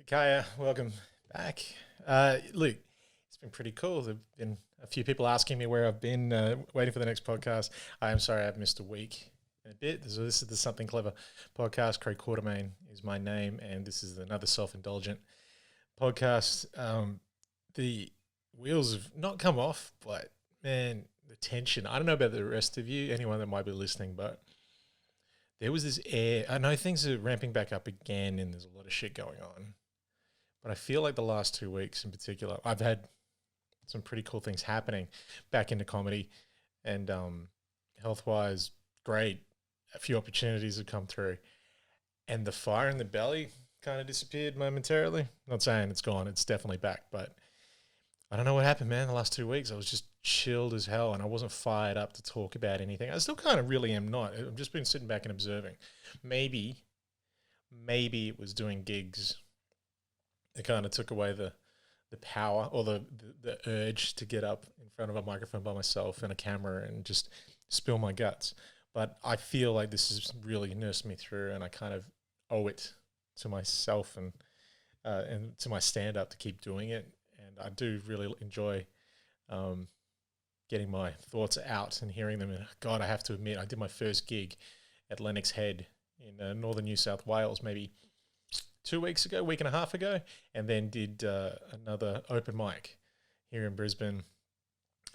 Kaya, welcome back. Luke, it's been pretty cool. There've been a few people asking me where I've been, waiting for the next podcast. I am sorry I've missed a week and a bit. So this is the Something Clever Podcast. Craig Quartermain is my name, and this is another self-indulgent podcast. The wheels have not come off, but man, the tension. I don't know about the rest of you, anyone that might be listening, but there was this air. I know things are ramping back up again, and there's a lot of shit going on. But I feel like the last 2 weeks in particular, I've had some pretty cool things happening back into comedy, and health-wise, great. A few opportunities have come through, and the fire in the belly kind of disappeared momentarily. Not saying it's gone, it's definitely back, but I don't know what happened, man. The last 2 weeks, I was just chilled as hell, and I wasn't fired up to talk about anything. I still kind of really am not. I've just been sitting back and observing. Maybe it was doing gigs. It kind of took away the power or the urge to get up in front of a microphone by myself and a camera and just spill my guts. But I feel like this has really nursed me through, and I kind of owe it to myself and to my stand-up to keep doing it. And I do really enjoy getting my thoughts out and hearing them. And God, I have to admit, I did my first gig at Lennox Head in northern New South Wales, maybe 2 weeks ago, week and a half ago, and then did another open mic here in Brisbane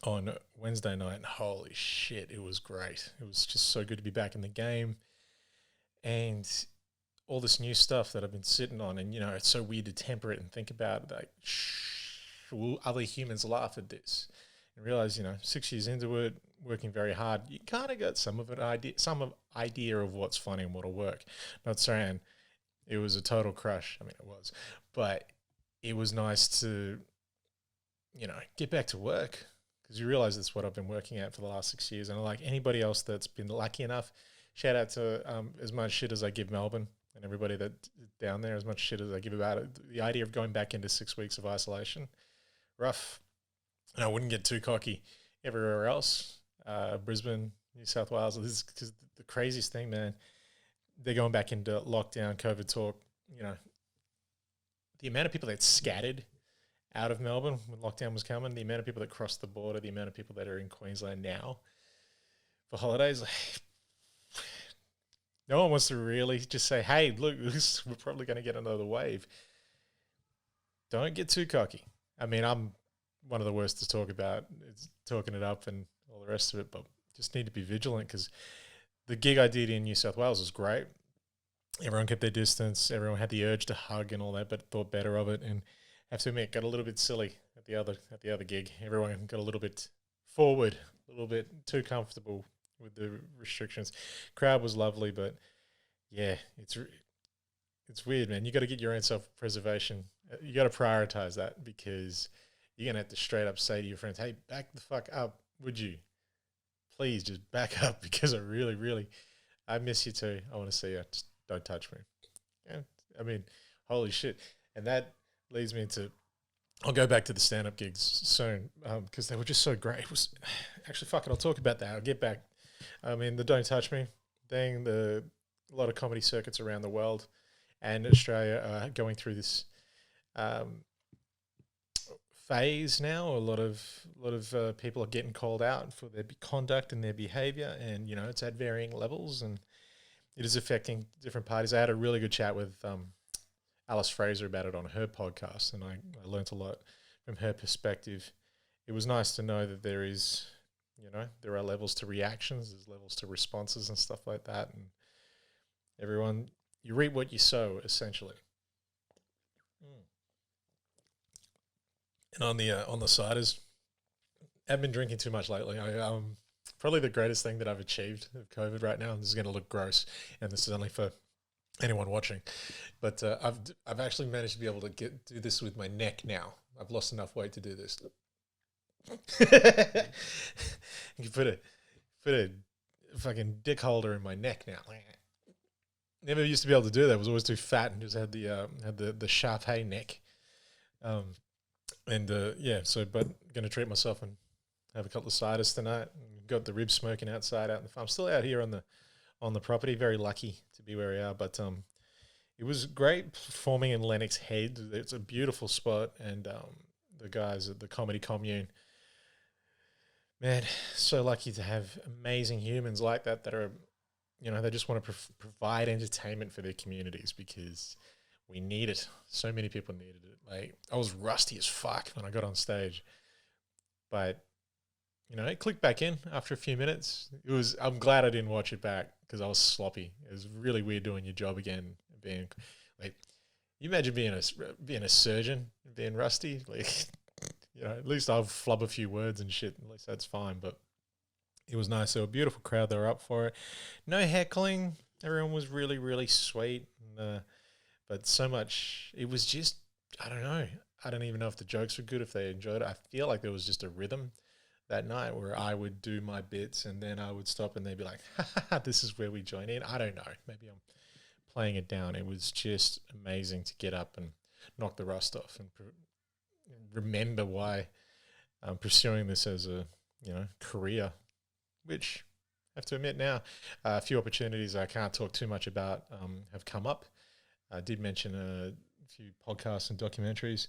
on Wednesday night. And holy shit, it was great. It was just so good to be back in the game. And all this new stuff that I've been sitting on, and, you know, it's so weird to temper it and think about, like, will other humans laugh at this? And realize, you know, 6 years into it, working very hard, you kind of got some idea of what's funny and what'll work. Not saying it was a total crush. I mean, it was. But it was nice to, you know, get back to work, because you realize that's what I've been working at for the last 6 years. And like anybody else that's been lucky enough, shout out to as much shit as I give Melbourne and everybody that's down there, as much shit as I give about it. The idea of going back into 6 weeks of isolation, rough. And I wouldn't get too cocky everywhere else. Brisbane, New South Wales, this is because the craziest thing, man, they're going back into lockdown, COVID talk. You know, the amount of people that scattered out of Melbourne when lockdown was coming, the amount of people that crossed the border, the amount of people that are in Queensland now for holidays, like, no one wants to really just say, hey, look, we're probably going to get another wave. Don't get too cocky. I mean, I'm one of the worst to talk about. It's talking it up and all the rest of it, but just need to be vigilant, because the gig I did in New South Wales was great. Everyone kept their distance. Everyone had the urge to hug and all that, but thought better of it. And I have to admit, got a little bit silly at the other gig. Everyone got a little bit forward, a little bit too comfortable with the restrictions. Crowd was lovely, but yeah, it's weird, man. You got to get your own self-preservation. You got to prioritize that, because you're gonna have to straight up say to your friends, "Hey, back the fuck up, would you? Please just back up, because I really, I miss you too. I want to see you. Just don't touch me." Yeah, I mean, holy shit. And that leads me into, I'll go back to the stand-up gigs soon, because they were just so great. It was actually, fuck it, I'll talk about that. I'll get back. I mean, the Don't Touch Me thing, a lot of comedy circuits around the world and Australia are going through this phase now. A lot of people are getting called out for their conduct and their behaviour, and, you know, it's at varying levels, and it is affecting different parties. I had a really good chat with Alice Fraser about it on her podcast, and I learnt a lot from her perspective. It was nice to know that there is, you know, there are levels to reactions, there's levels to responses and stuff like that, and everyone, you reap what you sow, essentially. And on the ciders, I've been drinking too much lately. Probably the greatest thing that I've achieved of COVID right now, and this is going to look gross, and this is only for anyone watching, but I've actually managed to be able to do this with my neck now. I've lost enough weight to do this. You can put a fucking dick holder in my neck now. Never used to be able to do that. I was always too fat and just had the sharp hay neck. But going to treat myself and have a couple of ciders tonight. Got the ribs smoking outside out in the farm. I'm still out here on the property. Very lucky to be where we are, but it was great performing in Lennox Head. It's a beautiful spot, and the guys at the Comedy Commune, man, so lucky to have amazing humans like that are, they just want to provide entertainment for their communities because we need it. So many people needed it. Like, I was rusty as fuck when I got on stage, but it clicked back in after a few minutes. I'm glad I didn't watch it back because I was sloppy. It was really weird doing your job again, being like, you imagine being a surgeon and being rusty. Like, at least I'll flub a few words and shit. At least that's fine. But it was nice. They were a beautiful crowd. They were up for it. No heckling. Everyone was really, really sweet. But so much, it was just, I don't know. I don't even know if the jokes were good, if they enjoyed it. I feel like there was just a rhythm that night where I would do my bits and then I would stop and they'd be like, this is where we join in. I don't know. Maybe I'm playing it down. It was just amazing to get up and knock the rust off and remember why I'm pursuing this as a, career, which I have to admit now, a few opportunities I can't talk too much about have come up. I did mention a few podcasts and documentaries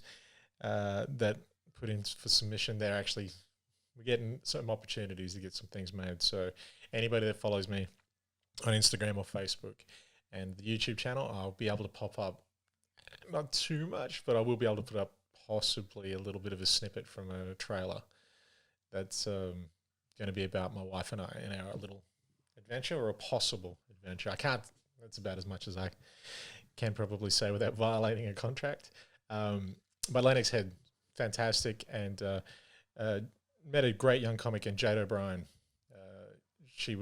that put in for submission. We're getting some opportunities to get some things made. So anybody that follows me on Instagram or Facebook and the YouTube channel, I'll be able to pop up, not too much, but I will be able to put up possibly a little bit of a snippet from a trailer that's going to be about my wife and I and our little adventure, or a possible adventure. That's about as much as I can probably say without violating a contract. But Lennox Head, fantastic, and met a great young comic in Jade O'Brien. She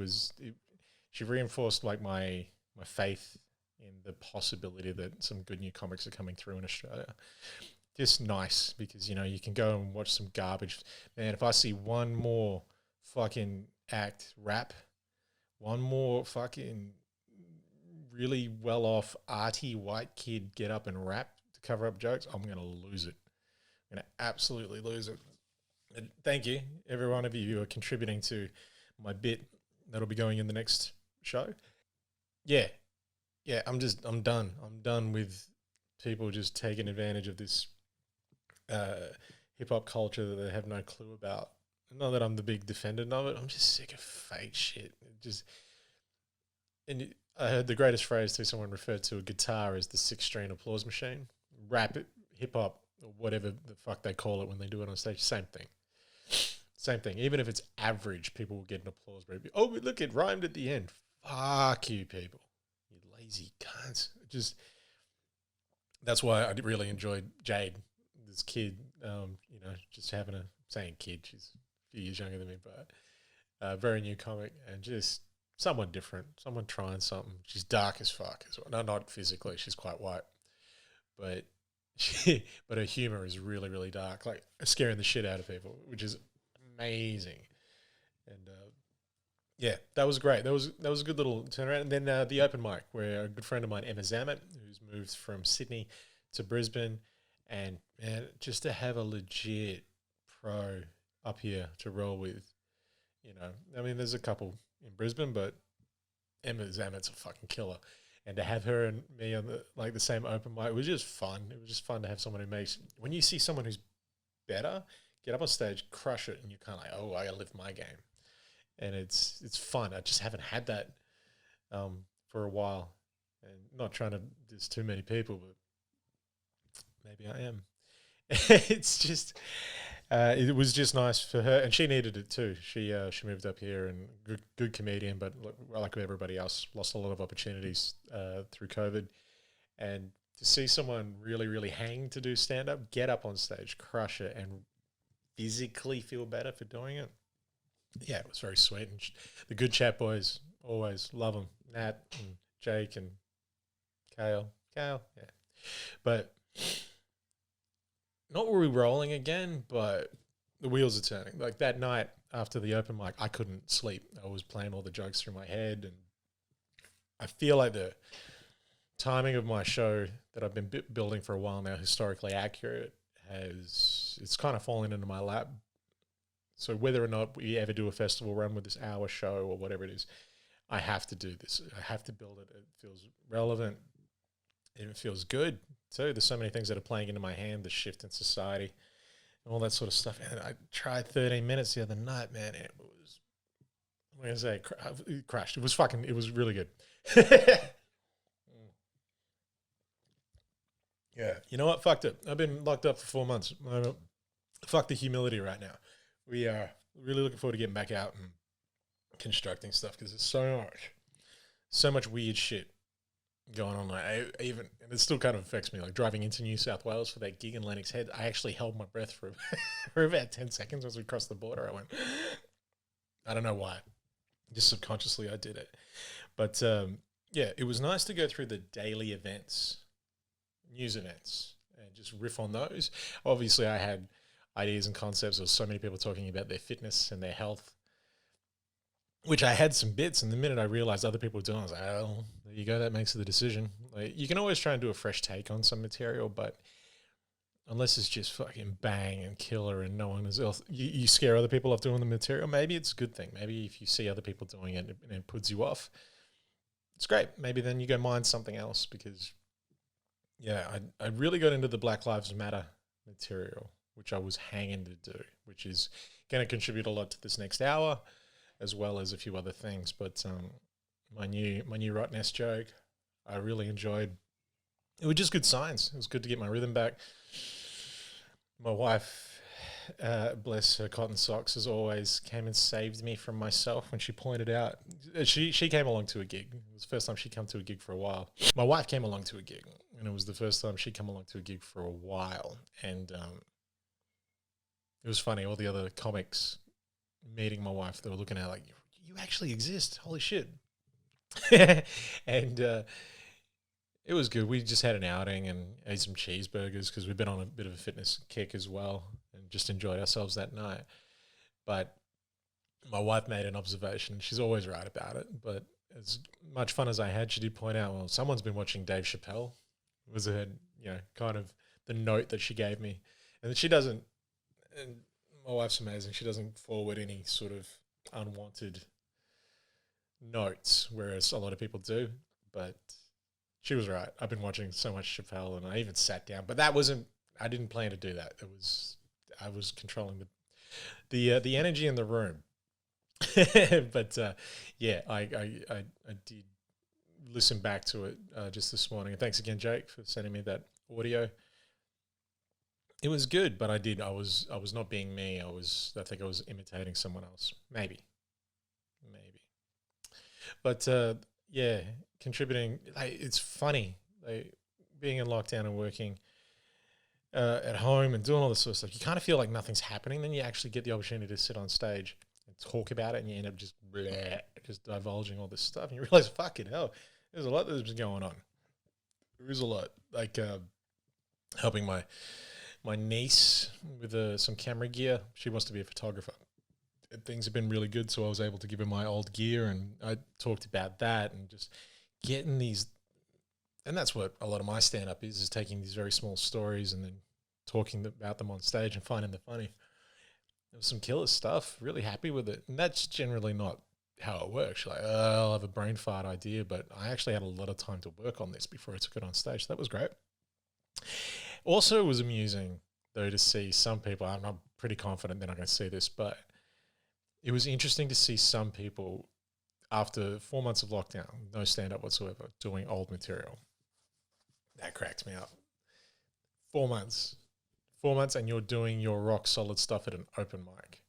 reinforced like my faith in the possibility that some good new comics are coming through in Australia. Just nice, because you can go and watch some garbage. Man, if I see one more fucking act rap, one more fucking really well-off arty white kid get up and rap to cover up jokes, I'm going to lose it. I'm going to absolutely lose it. And thank you, every one of you who are contributing to my bit that'll be going in the next show. Yeah, I'm done. I'm done with people just taking advantage of this hip-hop culture that they have no clue about. Not that I'm the big defendant of it. I'm just sick of fake shit. I heard the greatest phrase to someone referred to a guitar as the 6-string applause machine. Rap it, hip-hop, or whatever the fuck they call it when they do it on stage, same thing. Same thing. Even if it's average, people will get an applause. Oh, look, it rhymed at the end. Fuck you, people. You lazy cunts. That's why I really enjoyed Jade, this kid, just saying kid, she's a few years younger than me, but very new comic and just someone different, someone trying something. She's dark as fuck as well. No, not physically, she's quite white, but her humor is really, really dark, like scaring the shit out of people, which is amazing. And that was great. That was a good little turnaround. And then the open mic, where a good friend of mine, Emma Zamet, who's moved from Sydney to Brisbane, and man, just to have a legit pro up here to roll with, there's a couple in Brisbane, but Emma Zamet's a fucking killer. And to have her and me on the same open mic, it was just fun. It was just fun to have someone who makes, when you see someone who's better, get up on stage, crush it, and you're kind of like, oh, I gotta live my game. And it's fun. I just haven't had that for a while. And not trying to diss too many people, but maybe I am. It's just, it was just nice for her, and she needed it too. She moved up here, and good comedian, but like everybody else, lost a lot of opportunities through COVID. And to see someone really, really hang to do stand-up, get up on stage, crush it, and physically feel better for doing it, yeah, it was very sweet. And the Good Chat boys, always love them. Nat and Jake and Kale, yeah. But not were we rolling again, but the wheels are turning. Like that night after the open mic, I couldn't sleep. I was playing all the jokes through my head, and I feel like the timing of my show that I've been building for a while now, historically accurate, it's kind of fallen into my lap. So whether or not we ever do a festival run with this hour show or whatever it is, I have to do this. I have to build it. It feels relevant. It feels good too. There's so many things that are playing into my hand, the shift in society, and all that sort of stuff. And I tried 13 minutes the other night, man. And it was, I'm going to say, it crashed. It was really good. Yeah. You know what? Fucked it. I've been locked up for 4 months. Fuck the humility right now. We are really looking forward to getting back out and constructing stuff because there's so much weird shit going on. Like and it still kind of affects me. Like driving into New South Wales for that gig in Lennox Head, I actually held my breath for for about 10 seconds as we crossed the border. I went, I don't know why. Just subconsciously I did it. But yeah, it was nice to go through the daily events, news events, and just riff on those. Obviously, I had ideas and concepts. There was so many people talking about their fitness and their health, which I had some bits. And the minute I realized other people were doing it, I was like, oh, there you go. That makes the decision. Like, you can always try and do a fresh take on some material, but unless it's just fucking bang and killer and no one is else, you scare other people off doing the material. Maybe it's a good thing. Maybe if you see other people doing it and it puts you off, it's great. Maybe then you go mind something else because, yeah, I really got into the Black Lives Matter material, which I was hanging to do, which is going to contribute a lot to this next hour, as well as a few other things. But my new Rottnest joke, I really enjoyed. It was just good signs. It was good to get my rhythm back. My wife, bless her cotton socks, as always, came and saved me from myself when she pointed out. She came along to a gig. It was the first time she'd come to a gig for a while. My wife came along to a gig, and it was the first time she'd come along to a gig for a while. And it was funny. All the other comics meeting my wife, they were looking at her like, you actually exist. Holy shit. And it was good. We just had an outing and ate some cheeseburgers because we've been on a bit of a fitness kick as well and just enjoyed ourselves that night. But my wife made an observation. She's always right about it. But as much fun as I had, she did point out, well, someone's been watching Dave Chappelle. It was her, kind of the note that she gave me. And she doesn't, and my wife's amazing. She doesn't forward any sort of unwanted notes, whereas a lot of people do. But she was right. I've been watching so much Chappelle, and I even sat down. But I didn't plan to do that. I was controlling the energy in the room. But yeah, I did listen back to it just this morning. And thanks again, Jake, for sending me that audio. It was good, but I was not being me. I think I was imitating someone else. Maybe. But yeah, contributing. It's funny, being in lockdown and working at home and doing all this sort of stuff. You kind of feel like nothing's happening. Then you actually get the opportunity to sit on stage and talk about it, and you end up just divulging all this stuff. And you realize, fucking hell, there's a lot that's been going on. There is a lot. Like helping my niece with some camera gear. She wants to be a photographer. Things have been really good, so I was able to give her my old gear, and I talked about that and just getting these. And that's what a lot of my stand-up is taking these very small stories and then talking about them on stage and finding the funny. There was some killer stuff, really happy with it. And that's generally not how it works. Like, I'll have a brain fart idea, but I actually had a lot of time to work on this before I took it on stage. So that was great. Also, it was amusing, though, to see some people. I'm pretty confident they're not going to see this, but it was interesting to see some people, after 4 months of lockdown, no stand-up whatsoever, doing old material. That cracked me up. 4 months. 4 months, and you're doing your rock-solid stuff at an open mic.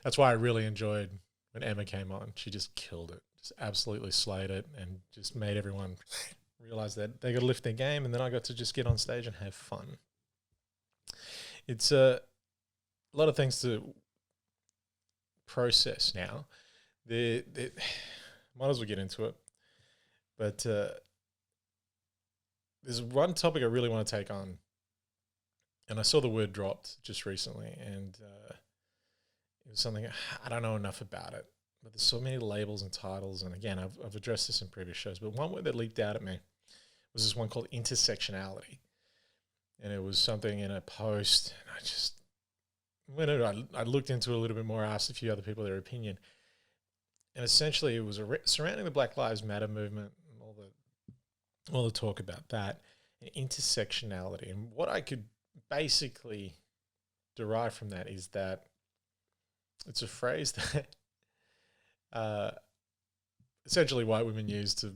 That's why I really enjoyed when Emma came on. She just killed it. Just absolutely slayed it and just made everyone realize that they got to lift their game, and then I got to just get on stage and have fun. It's a lot of things to process now. Might as well get into it. But there's one topic I really want to take on, and I saw the word dropped just recently, and it was something I don't know enough about it. But there's so many labels and titles, and again, I've addressed this in previous shows, but one word that leaped out at me was this one called intersectionality. And it was something in a post, and I looked into it a little bit more, asked a few other people their opinion, and essentially it was surrounding the Black Lives Matter movement and all the all the talk about that and intersectionality. And what I could basically derive from that is that it's a phrase that essentially white women use to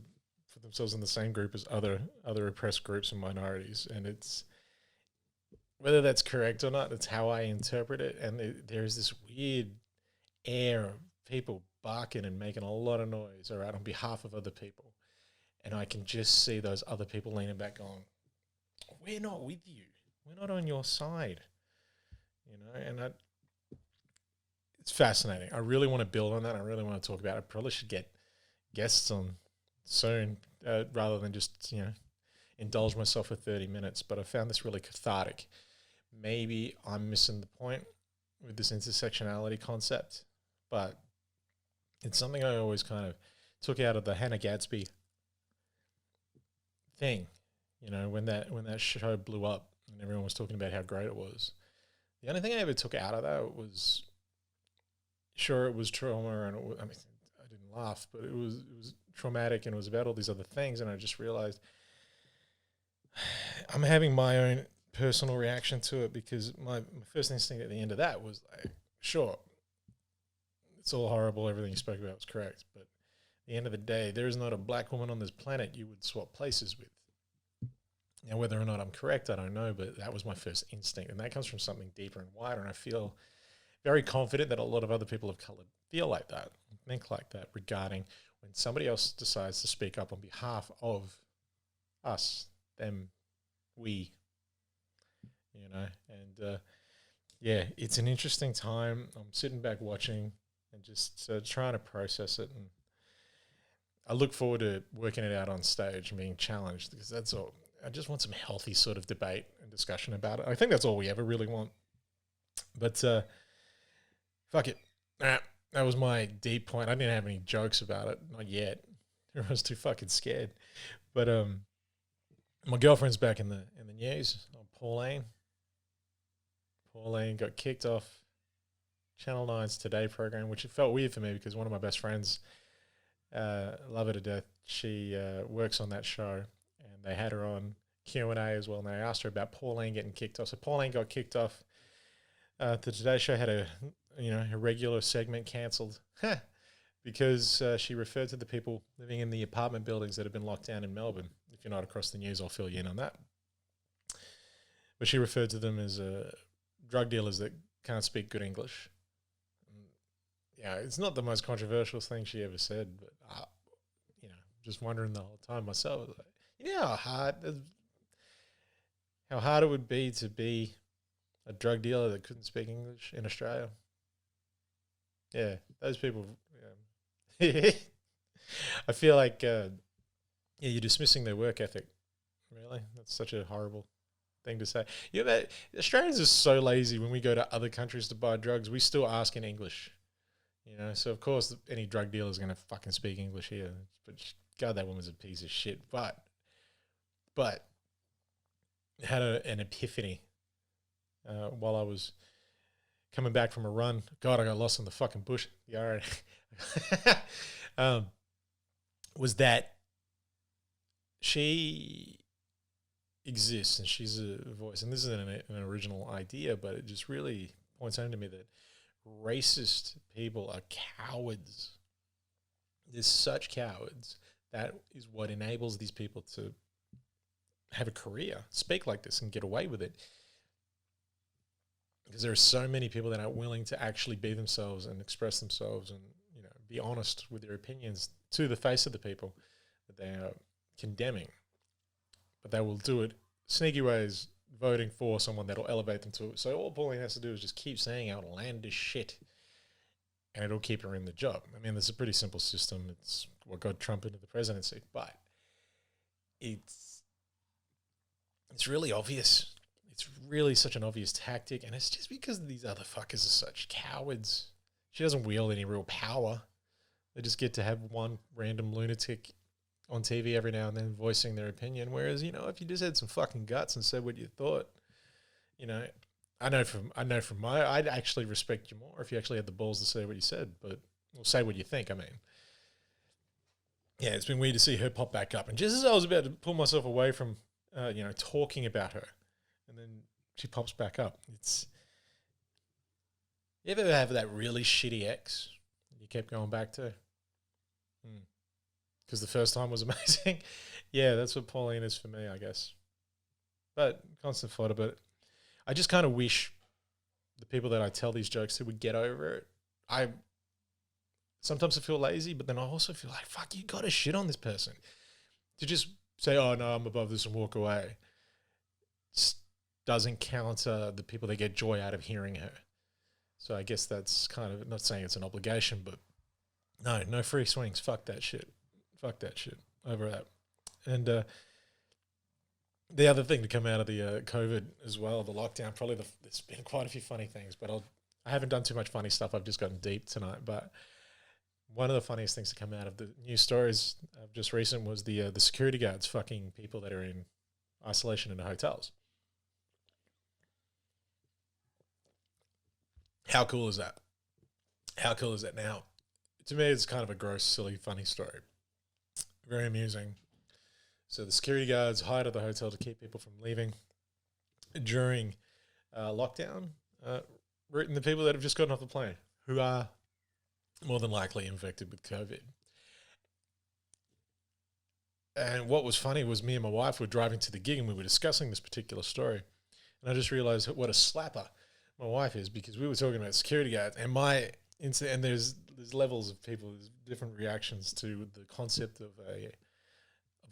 put themselves in the same group as other oppressed groups and minorities. And it's, whether that's correct or not, it's how I interpret it. And there's this weird air of people barking and making a lot of noise, all right, on behalf of other people. And I can just see those other people leaning back going, we're not with you. We're not on your side. You know, and it's fascinating. I really want to build on that. I really want to talk about it. I probably should get guests on soon rather than just, indulge myself for 30 minutes. But I found this really cathartic. Maybe I'm missing the point with this intersectionality concept, but it's something I always kind of took out of the Hannah Gadsby thing, when that show blew up and everyone was talking about how great it was. The only thing I ever took out of that was, sure, it was trauma, and I didn't laugh, but it was traumatic, and it was about all these other things, and I just realized I'm having my own personal reaction to it, because my first instinct at the end of that was like, sure, it's all horrible, everything you spoke about was correct, but at the end of the day, there is not a black woman on this planet you would swap places with. Now, whether or not I'm correct, I don't know, but that was my first instinct, and that comes from something deeper and wider, and I feel very confident that a lot of other people of color feel like that, think like that, regarding when somebody else decides to speak up on behalf of us, them, we, and it's an interesting time. I'm sitting back watching and just trying to process it, and I look forward to working it out on stage and being challenged, because that's all. I just want some healthy sort of debate and discussion about it. I think that's all we ever really want. But fuck it. That was my deep point. I didn't have any jokes about it. Not yet. I was too fucking scared. But my girlfriend's back in the news. Pauline. Pauline got kicked off Channel 9's Today program, which it felt weird for me because one of my best friends, love her to death, she works on that show. And they had her on Q&A as well, and they asked her about Pauline getting kicked off. So Pauline got kicked off. The Today Show had a regular segment cancelled because she referred to the people living in the apartment buildings that have been locked down in Melbourne. If you're not across the news, I'll fill you in on that. But she referred to them as drug dealers that can't speak good English. Yeah, it's not the most controversial thing she ever said, but just wondering the whole time myself, like, how hard it would be to be a drug dealer that couldn't speak English in Australia. Yeah, those people. Yeah. I feel like you're dismissing their work ethic. Really, that's such a horrible thing to say. Australians are so lazy. When we go to other countries to buy drugs, we still ask in English. So of course any drug dealer is going to fucking speak English here. But God, that woman's a piece of shit. But had an epiphany while I was coming back from a run. God, I got lost in the fucking bush. Yeah, was that she exists and she's a voice. And this isn't an original idea, but it just really points home to me that racist people are cowards. They're such cowards. That is what enables these people to have a career, speak like this and get away with it. Because there are so many people that are willing to actually be themselves and express themselves and, be honest with their opinions to the face of the people that they are condemning. But they will do it sneaky ways, voting for someone that'll elevate them to it. So all Pauline has to do is just keep saying outlandish shit and it'll keep her in the job. I mean, there's a pretty simple system. It's what got Trump into the presidency, but it's really obvious. It's really such an obvious tactic, and it's just because these other fuckers are such cowards. She doesn't wield any real power. They just get to have one random lunatic on TV every now and then voicing their opinion, whereas, if you just had some fucking guts and said what you thought, I know from I'd actually respect you more if you actually had the balls to say what you said, but say what you think, I mean. yeah, it's been weird to see her pop back up. And just as I was about to pull myself away from, talking about her, and then she pops back up. You ever have that really shitty ex you kept going back to? Because the first time was amazing. Yeah, that's what Pauline is for me, I guess. But constant fodder. But I just kind of wish the people that I tell these jokes to would get over it. Sometimes I feel lazy, but then I also feel like, fuck, you got to shit on this person. To just say, oh, no, I'm above this and walk away, just doesn't counter the people that get joy out of hearing her. So I guess that's kind of, not saying it's an obligation, but no free swings. Fuck that shit. Over that. And the other thing to come out of the COVID as well, the lockdown, probably there's been quite a few funny things, but I haven't done too much funny stuff. I've just gotten deep tonight. But one of the funniest things to come out of the news stories just recent was the security guards fucking people that are in isolation in the hotels. How cool is that? How cool is that now? To me, it's kind of a gross, silly, funny story. Very amusing. So the security guards hired at the hotel to keep people from leaving during lockdown, routing the people that have just gotten off the plane, who are more than likely infected with COVID. And what was funny was me and my wife were driving to the gig and we were discussing this particular story. And I just realized what a slapper my wife is, because we were talking about security guards and and there's levels of people, there's different reactions to the concept of a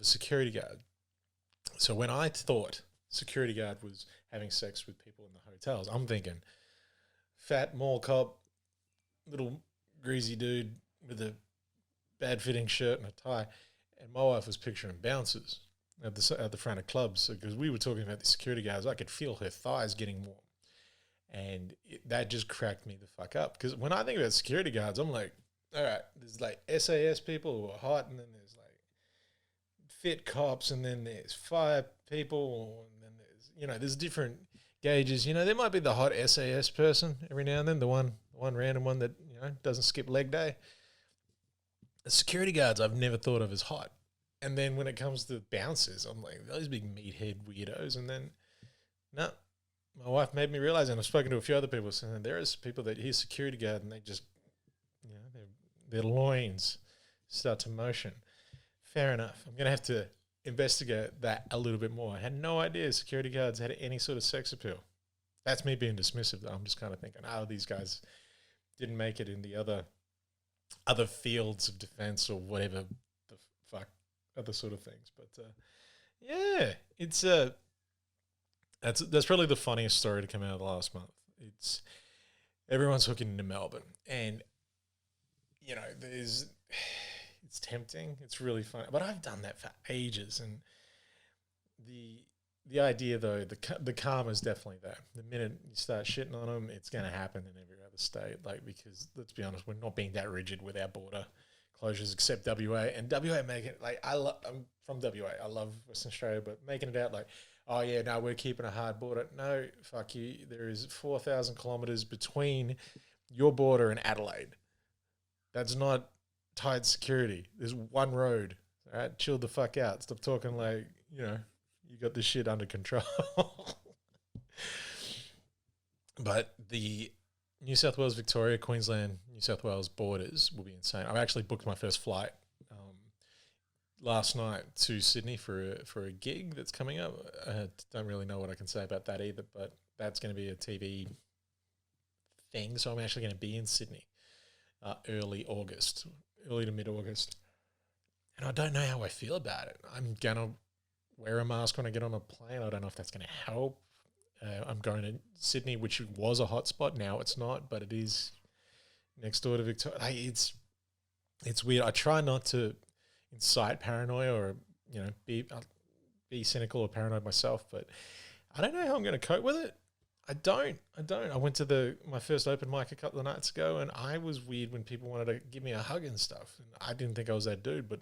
security guard. So when I thought security guard was having sex with people in the hotels, I'm thinking fat mall cop, little greasy dude with a bad fitting shirt and a tie. And my wife was picturing bouncers at the front of clubs, because we were talking about the security guards. I could feel her thighs getting warm. And that just cracked me the fuck up. Because when I think about security guards, I'm like, all right, there's like SAS people who are hot, and then there's like fit cops, and then there's fire people, and then there's different gauges. There might be the hot SAS person every now and then, the one random one that, doesn't skip leg day. The security guards I've never thought of as hot. And then when it comes to bouncers, I'm like, those big meathead weirdos. And then, no. My wife made me realize, and I've spoken to a few other people, saying there is people that hear security guard and they just, their loins start to motion. Fair enough. I'm going to have to investigate that a little bit more. I had no idea security guards had any sort of sex appeal. That's me being dismissive, though. I'm just kind of thinking, these guys didn't make it in the other fields of defense or whatever the fuck, other sort of things. But, yeah, it's That's probably the funniest story to come out of the last month. Everyone's hooking into Melbourne, and it's tempting. It's really fun, but I've done that for ages. And the idea, though, the karma is definitely there. The minute you start shitting on them, it's going to happen in every other state. Because let's be honest, we're not being that rigid with our border closures, except WA. And WA make it I'm from WA. I love Western Australia, but making it out like, oh, yeah, no, we're keeping a hard border. No, fuck you. There is 4,000 kilometres between your border and Adelaide. That's not tight security. There's one road. All right, chill the fuck out. Stop talking like, you got this shit under control. But the New South Wales, Victoria, Queensland, New South Wales borders will be insane. I've actually booked my first flight last night to Sydney for a gig that's coming up. I don't really know what I can say about that either, but that's going to be a TV thing. So I'm actually going to be in Sydney early to mid-August. And I don't know how I feel about it. I'm going to wear a mask when I get on a plane. I don't know if that's going to help. I'm going to Sydney, which was a hot spot. Now it's not, but it is next door to Victoria. It's weird. I try not to incite paranoia or be cynical or paranoid myself, but I don't know how I'm going to cope with it. I don't. I went to my first open mic a couple of nights ago, and I was weird when people wanted to give me a hug and stuff. And I didn't think I was that dude, but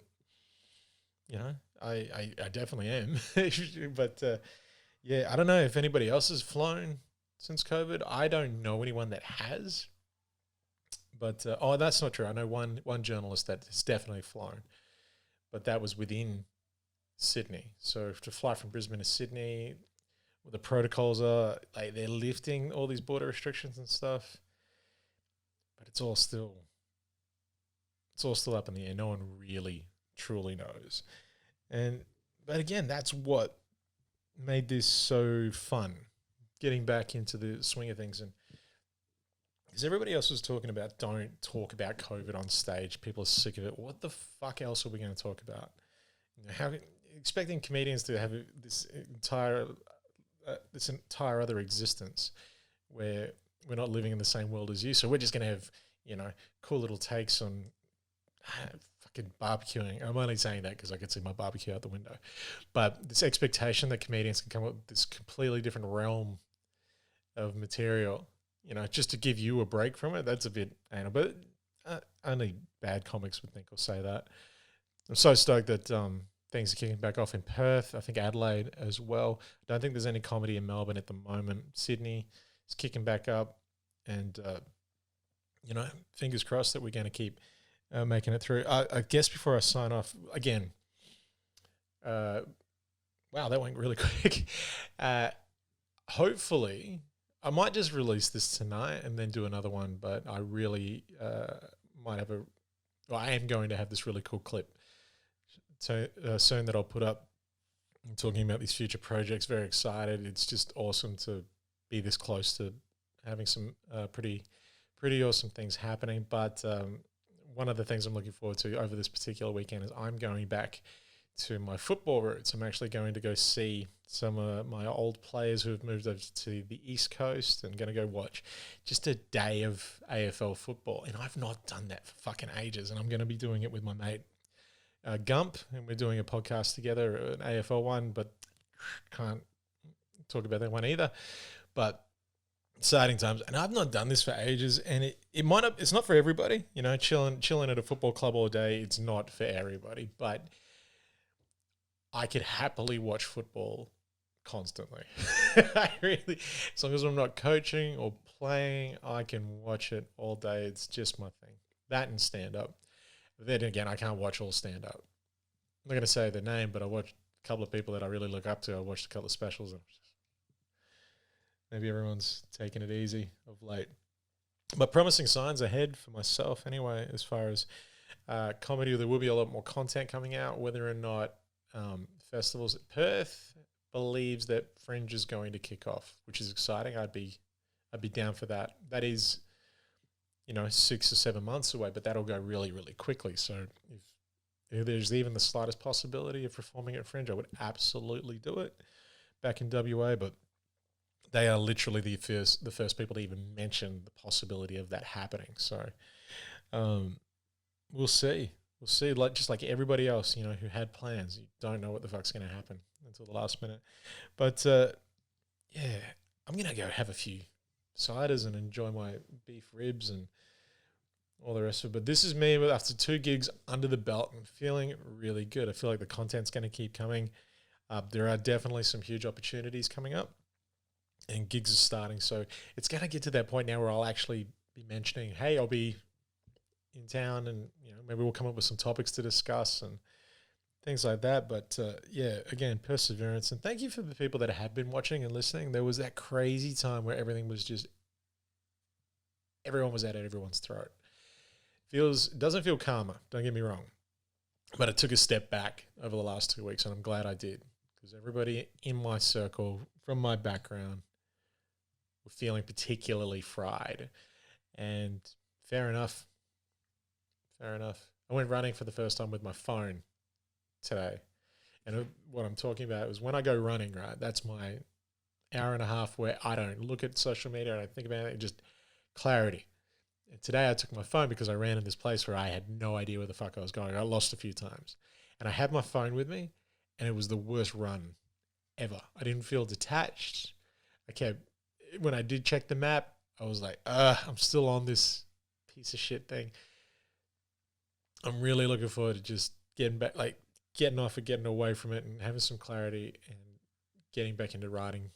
I definitely am. But yeah, I don't know if anybody else has flown since COVID. I don't know anyone that has. But that's not true. I know one journalist that has definitely flown. but that was within Sydney. So to fly from Brisbane to Sydney, the protocols are like they're lifting all these border restrictions and stuff, but it's all still up in the air. No one really truly knows. But again, that's what made this so fun, getting back into the swing of things. And because everybody else was talking about, don't talk about COVID on stage. People are sick of it. What the fuck else are we going to talk about? Expecting comedians to have this entire other existence where we're not living in the same world as you. So we're just going to have, cool little takes on fucking barbecuing. I'm only saying that because I could see my barbecue out the window. But this expectation that comedians can come up with this completely different realm of material, just to give you a break from it, that's a bit anal. But only bad comics would think or say that. I'm so stoked that things are kicking back off in Perth. I think Adelaide as well. I don't think there's any comedy in Melbourne at the moment. Sydney is kicking back up. And, fingers crossed that we're going to keep making it through. I guess before I sign off, again, wow, that went really quick. Hopefully, I might just release this tonight and then do another one, but I really I am going to have this really cool clip soon that I'll put up. I'm talking about these future projects, very excited. It's just awesome to be this close to having some pretty awesome things happening. But one of the things I'm looking forward to over this particular weekend is I'm going back to my football roots. I'm actually going to go see some of my old players who have moved over to the East Coast and going to go watch just a day of AFL football. And I've not done that for fucking ages. And I'm going to be doing it with my mate Gump, and we're doing a podcast together, an AFL one, but can't talk about that one either. But exciting times. And I've not done this for ages, and it's not for everybody. Chilling at a football club all day, it's not for everybody. But I could happily watch football constantly. I really, as long as I'm not coaching or playing, I can watch it all day. It's just my thing. That and stand-up. But then again, I can't watch all stand-up. I'm not going to say the name, but I watched a couple of people that I really look up to. I watched a couple of specials. And maybe everyone's taking it easy of late. But promising signs ahead for myself anyway, as far as comedy. There will be a lot more content coming out, whether or not festivals at Perth believes that Fringe is going to kick off, which is exciting. I'd be down for that. That is, 6 or 7 months away, but that'll go really, really quickly. So if there's even the slightest possibility of performing at Fringe, I would absolutely do it back in WA. But they are literally the first people to even mention the possibility of that happening. So we'll see. We'll see, just like everybody else, who had plans. You don't know what the fuck's going to happen until the last minute. But, I'm going to go have a few ciders and enjoy my beef ribs and all the rest of it. But this is me after 2 gigs under the belt and feeling really good. I feel like the content's going to keep coming. There are definitely some huge opportunities coming up, and gigs are starting. So it's going to get to that point now where I'll actually be mentioning, hey, I'll be in town, and maybe we'll come up with some topics to discuss and things like that. But again, perseverance, and thank you for the people that have been watching and listening. There was that crazy time where everything was just everyone was at everyone's throat. Doesn't feel calmer, don't get me wrong, but it took a step back over the last 2 weeks, and I'm glad I did, because everybody in my circle from my background were feeling particularly fried. And fair enough. I went running for the first time with my phone today. And what I'm talking about is when I go running, right, that's my hour and a half where I don't look at social media, I don't think about it, just clarity. And today I took my phone because I ran in this place where I had no idea where the fuck I was going. I lost a few times. And I had my phone with me, and it was the worst run ever. I didn't feel detached. When I did check the map, I was like, I'm still on this piece of shit thing. I'm really looking forward to just getting back, like getting off and getting away from it and having some clarity and getting back into writing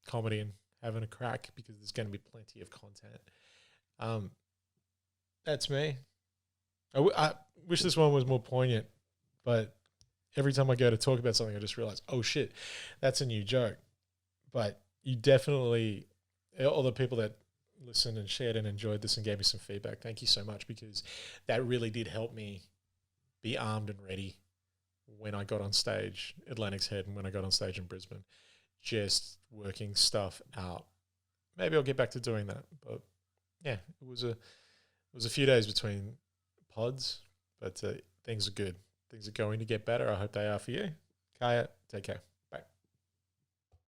comedy and having a crack, because there's going to be plenty of content. That's me. I wish this one was more poignant, but every time I go to talk about something, I just realize, oh shit, that's a new joke. But you definitely, all the people that listened and shared and enjoyed this and gave me some feedback, thank you so much, because that really did help me be armed and ready when I got on stage at Lennox Head and when I got on stage in Brisbane, just working stuff out. Maybe I'll get back to doing that. But yeah, it was a few days between pods, but things are good. Things are going to get better. I hope they are for you. Kaya, take care.